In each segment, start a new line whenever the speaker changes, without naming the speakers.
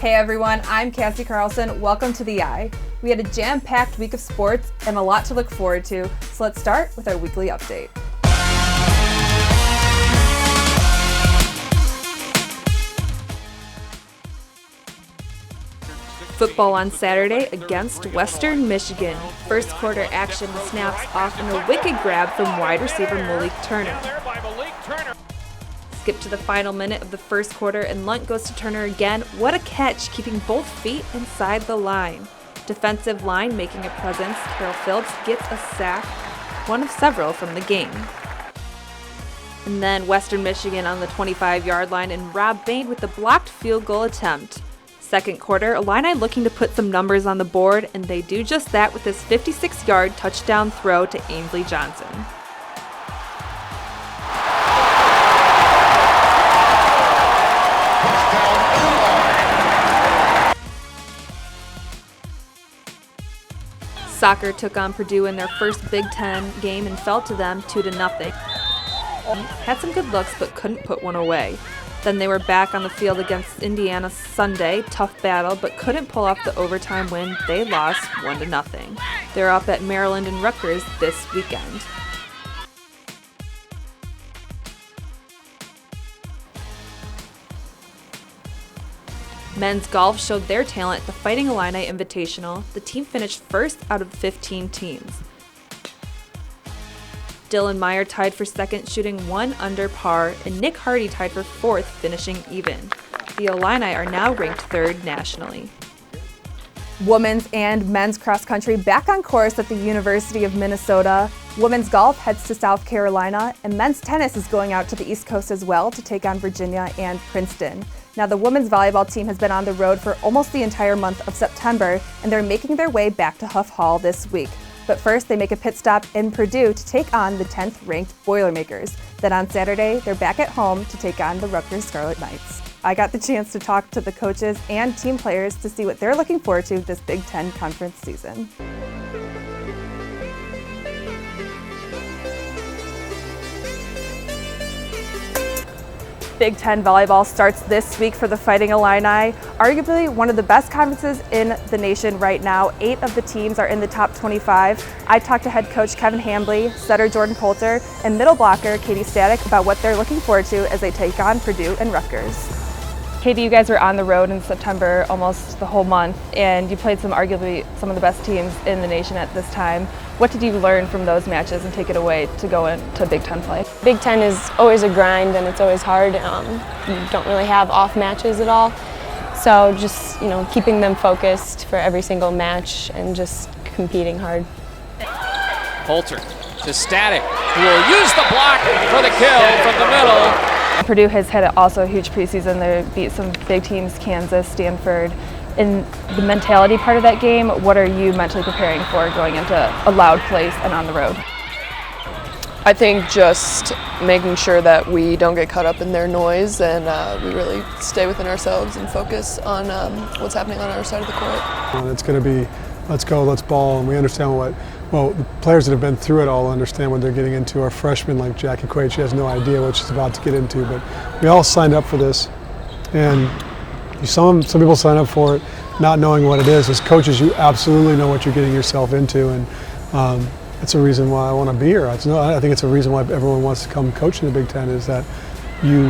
Hey everyone, I'm Cassie Carlson. Welcome to The Eye. We had a jam-packed week of sports and a lot to look forward to, so let's start with our weekly update. Football on Saturday against Western Michigan. First quarter action snaps off in a wicked grab from wide receiver Malik Turner. Skip to the final minute of the first quarter and Lunt goes to Turner again. What a catch, keeping both feet inside the line. Defensive line making a presence. Carol Phillips gets a sack, one of several from the game. And then Western Michigan on the 25-yard line and Rob Bain with the blocked field goal attempt. Second quarter, Illini looking to put some numbers on the board, and they do just that with this 56-yard touchdown throw to Ainsley Johnson. Soccer took on Purdue in their first Big Ten game and fell to them 2-0. Had some good looks but couldn't put one away. Then they were back on the field against Indiana Sunday, tough battle, but couldn't pull off the overtime win. They lost 1-0. They're up at Maryland and Rutgers this weekend. Men's golf showed their talent at the Fighting Illini Invitational. The team finished first out of 15 teams. Dylan Meyer tied for second, shooting 1 under par, and Nick Hardy tied for fourth, finishing even. The Illini are now ranked third nationally. Women's and men's cross country back on course at the University of Minnesota. Women's golf heads to South Carolina, and men's tennis is going out to the East Coast as well to take on Virginia and Princeton. Now, the women's volleyball team has been on the road for almost the entire month of September, and they're making their way back to Huff Hall this week. But first, they make a pit stop in Purdue to take on the 10th-ranked Boilermakers. Then on Saturday, they're back at home to take on the Rutgers Scarlet Knights. I got the chance to talk to the coaches and team players to see what they're looking forward to this Big Ten conference season. Big Ten volleyball starts this week for the Fighting Illini, arguably one of the best conferences in the nation right now. 8 of the teams are in the top 25. I talked to head coach Coach Hambly, setter Jordan Poulter, and middle blocker Katie Static about what they're looking forward to as they take on Purdue and Rutgers. Katie, you guys were on the road in September almost the whole month, and you played arguably some of the best teams in the nation at this time. What did you learn from those matches and take it away to go into Big Ten play?
Big Ten is always a grind and it's always hard. You don't really have off matches at all. So just, keeping them focused for every single match and just competing hard.
Poulter to Static, who will use the block for the kill from the middle.
Purdue has had also a huge preseason. They beat some big teams, Kansas, Stanford. In the mentality part of that game, what are you mentally preparing for going into a loud place and on the road?
I think just making sure that we don't get caught up in their noise and we really stay within ourselves and focus on what's happening on our side of the court.
It's going to be let's go, let's ball, and we understand the players that have been through it all understand what they're getting into. Our freshman like Jackie Quaid, she has no idea what she's about to get into, but we all signed up for this, and some people sign up for it not knowing what it is. As coaches, you absolutely know what you're getting yourself into, and it's a reason why I want to be here. I think it's a reason why everyone wants to come coach in the Big Ten, is that you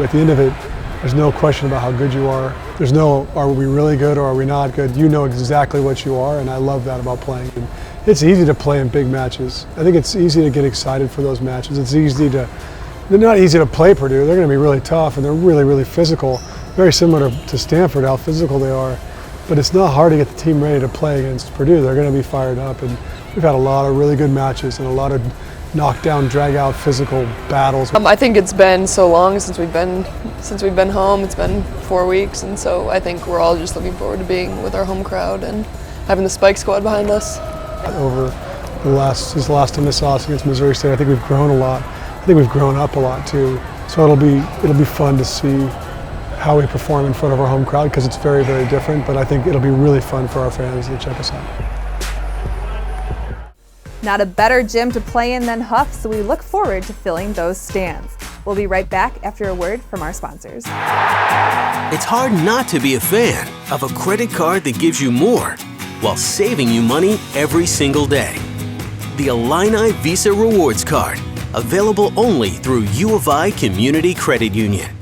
at the end of it, there's no question about how good you are. There's no, are we really good or are we not good? You know exactly what you are, and I love that about playing. And it's easy to play in big matches. I think it's easy to get excited for those matches. They're not easy to play Purdue. They're going to be really tough and they're really, really physical. Very similar to Stanford, how physical they are. But it's not hard to get the team ready to play against Purdue. They're going to be fired up, and we've had a lot of really good matches and a lot of knockdown, drag-out, physical battles.
I think it's been so long since we've been home. It's been 4 weeks, and so I think we're all just looking forward to being with our home crowd and having the Spike squad behind us.
Over since the last time they saw us against Missouri State, I think we've grown a lot. I think we've grown up a lot too. So it'll be fun to see how we perform in front of our home crowd, because it's very, very different. But I think it'll be really fun for our fans to check us out.
Not a better gym to play in than Huff, so we look forward to filling those stands. We'll be right back after a word from our sponsors.
It's hard not to be a fan of a credit card that gives you more while saving you money every single day. The Illini Visa Rewards Card, available only through U of I Community Credit Union.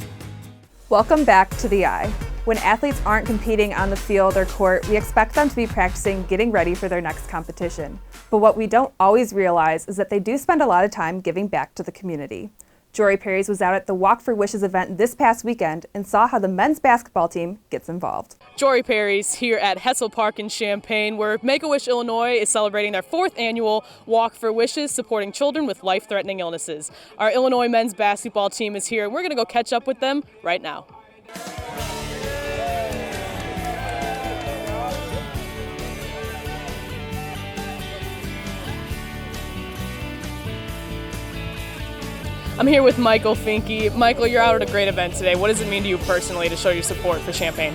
Welcome back to the Eye. When athletes aren't competing on the field or court, we expect them to be practicing getting ready for their next competition. But what we don't always realize is that they do spend a lot of time giving back to the community. Jory Perry's was out at the Walk for Wishes event this past weekend and saw how the men's basketball team gets involved.
Jory Perry's here at Hessel Park in Champaign, where Make-A-Wish Illinois is celebrating their 4th annual Walk for Wishes, supporting children with life-threatening illnesses. Our Illinois men's basketball team is here, and we're going to go catch up with them right now. I'm here with Michael Finke. Michael, you're out at a great event today. What does it mean to you personally to show your support for Champaign?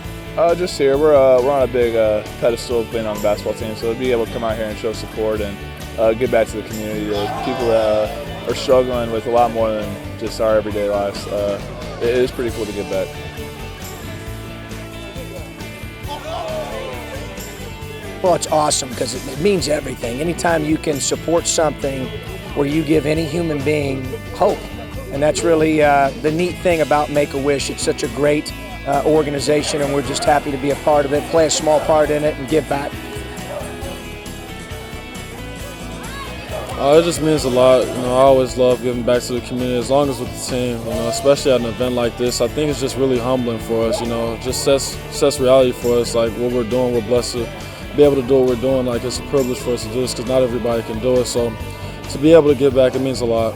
Just here. We're on a big pedestal being on the basketball team, so to be able to come out here and show support and give back to the community, to people that are struggling with a lot more than just our everyday lives. It is pretty cool to give back.
Well, it's awesome because it means everything. Anytime you can support something where you give any human being hope. And that's really the neat thing about Make-A-Wish. It's such a great organization, and we're just happy to be a part of it, play a small part in it, and give back.
It just means a lot. I always love giving back to the community, as long as with the team. Especially at an event like this, I think it's just really humbling for us. It just sets reality for us. Like what we're doing, we're blessed to be able to do what we're doing. Like it's a privilege for us to do this because not everybody can do it. So to be able to give back, it means a lot.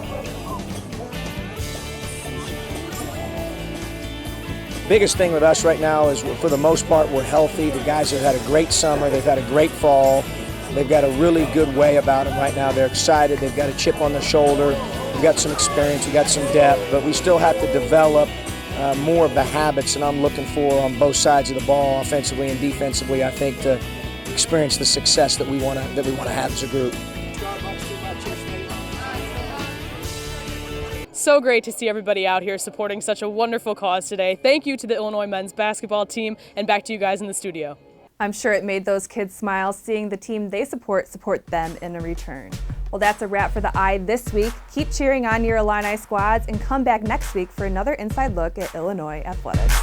Biggest thing with us right now is, for the most part, we're healthy. The guys have had a great summer. They've had a great fall. They've got a really good way about them right now. They're excited. They've got a chip on their shoulder. We've got some experience. We've got some depth. But we still have to develop more of the habits that I'm looking for on both sides of the ball, offensively and defensively, I think, to experience the success that we want to have as a group.
So great to see everybody out here supporting such a wonderful cause today. Thank you to the Illinois men's basketball team, and back to you guys in the studio.
I'm sure it made those kids smile seeing the team they support them in return. Well, that's a wrap for the Eye this week. Keep cheering on your Illini squads and come back next week for another inside look at Illinois athletics.